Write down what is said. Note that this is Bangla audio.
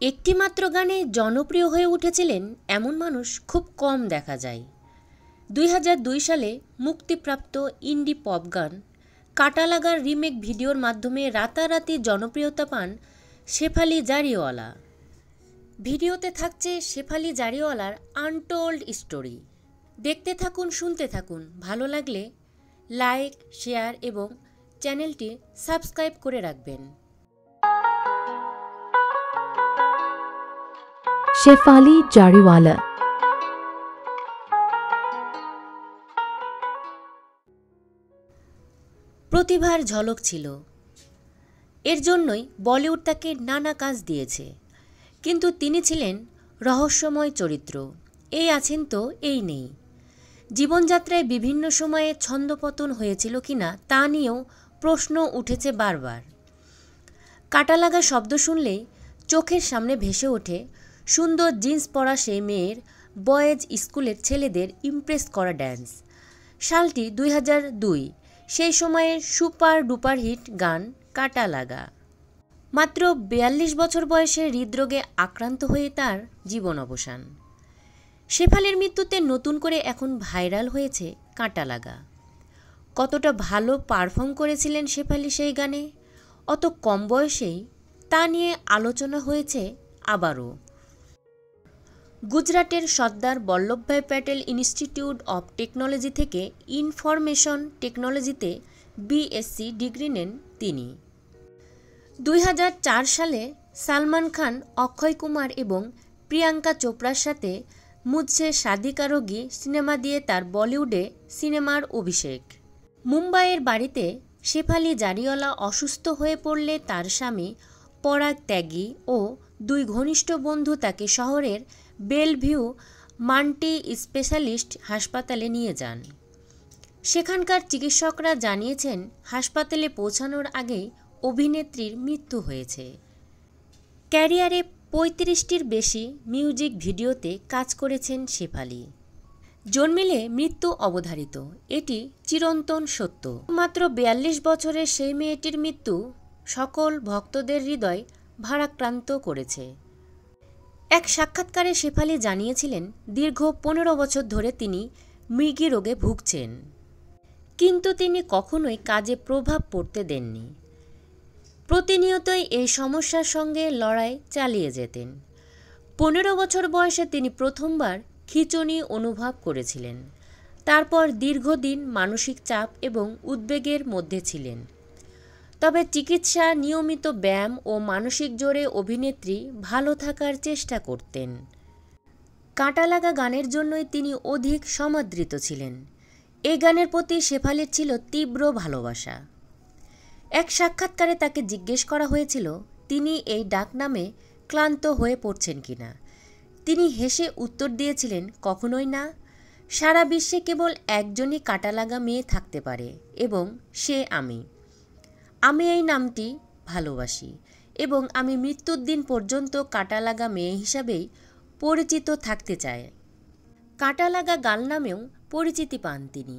একটিমাত্র গানে জনপ্রিয় হয়ে উঠেছিলেন এমন মানুষ খুব কম দেখা যায়। ২০০২ সালে মুক্তিপ্রাপ্ত ইন্ডি পপ গান কাটা লাগার রিমেক ভিডিওর মাধ্যমে রাতারাতি জনপ্রিয়তা পান শেফালি জারিওয়ালা। ভিডিওতে থাকছে শেফালি জারিওয়ালার আনটোল্ড স্টোরি। দেখতে থাকুন, শুনতে থাকুন। ভালো লাগলে লাইক, শেয়ার এবং চ্যানেলটি সাবস্ক্রাইব করে রাখবেন। শেফালি জারিওয়ালা। প্রতিভার ঝলক ছিল, এর জন্যই বলিউড তাকে নানা কাজ দিয়েছে। কিন্তু তিনি ছিলেন রহস্যময় চরিত্র। এই আছেন তো এই নেই। জীবনযাত্রায় বিভিন্ন সময়ে ছন্দপতন হয়েছিল কিনা তা নিয়েও প্রশ্ন উঠেছে বারবার। কাটা লাগা শব্দ শুনলেই চোখের সামনে ভেসে ওঠে সুন্দর জিন্স পরা সেই মেয়ের বয়েজ স্কুলের ছেলেদের ইমপ্রেস করা ড্যান্স। সালটি ২০০২। সেই সময়ের সুপার ডুপার হিট গান কাটা লাগা। মাত্র ৪২ বছর বয়সে হৃদরোগে আক্রান্ত হয়ে তার জীবন অবসান। শেফালির মৃত্যুতে নতুন করে এখন ভাইরাল হয়েছে কাটা লাগা। কতটা ভালো পারফর্ম করেছিলেন শেফালি সেই গানে, অত কম বয়সেই তা নিয়ে আলোচনা হয়েছে আবারও। গুজরাটের Sardar Vallabhbhai Patel institute of technology থেকে ইনফরমেশন টেকনোলজিতে বিএসসি ডিগ্রি নেন তিনি। ২০০৪ সালে সালমান খান, অক্ষয় কুমার এবং প্রিয়াঙ্কা চোপড়ার সাথে মুঝসে শাদি কারোগি সিনেমা দিয়ে তার বলিউডে সিনেমার অভিষেক। মুম্বাইয়ের বাড়িতে শেফালি জারিওয়ালা অসুস্থ হয়ে পড়লে তার স্বামী পরাগ ত্যাগী ও দুই ঘনিষ্ঠ বন্ধু তাকে শহরের বেলভিউ মাল্টি স্পেশালিস্ট হাসপাতালে নিয়ে যান। সেখানকার চিকিৎসকরা জানিয়েছেন হাসপাতালে পৌঁছানোর আগেই অভিনেত্রীর মৃত্যু হয়েছে। ক্যারিয়ারে ৩৫টির বেশি মিউজিক ভিডিওতে কাজ করেছেন শেফালি। জন্মিলে মৃত্যু অবধারিত, এটি চিরন্তন সত্য। মাত্র ৪২ বছরের সেই মেয়েটির মৃত্যু সকল ভক্তদের হৃদয় ভারাক্রান্ত করেছে। এক সাক্ষাৎকারে শেফালি জানিয়েছিলেন দীর্ঘ ১৫ বছর ধরে তিনি মৃগী রোগে ভুগছেন, কিন্তু তিনি কখনোই কাজে প্রভাব পড়তে দেননি। প্রতিনিয়তই এই সমস্যার সঙ্গে লড়াই চালিয়ে যেতেন। ১৫ বছর বয়সে তিনি প্রথমবার খিঁচুনি অনুভব করেছিলেন। তারপর দীর্ঘদিন মানসিক চাপ এবং উদ্বেগের মধ্যে ছিলেন। তবে চিকিৎসা, নিয়মিত ব্যায়াম ও মানসিক জোরে অভিনেত্রী ভালো থাকার চেষ্টা করতেন। কাটা লাগা গানের জন্যই তিনি অধিক সমাদৃত ছিলেন। এই গানের প্রতি শেফালির ছিল তীব্র ভালোবাসা। এক সাক্ষাৎকারে তাকে জিজ্ঞেস করা হয়েছিল তিনি এই ডাকনামে ক্লান্ত হয়ে পড়ছেন কিনা। তিনি হেসে উত্তর দিয়েছিলেন, কখনোই না। সারা বিশ্বে কেবল একজনই কাটা লাগা মেয়ে থাকতে পারে এবং সে আমি এই নামটি ভালোবাসি এবং আমি মৃত্যুর দিন পর্যন্ত কাটা লাগা মেয়ে হিসাবেই পরিচিত থাকতে চাই। কাটা লাগা গান নামেও পরিচিতি পান তিনি।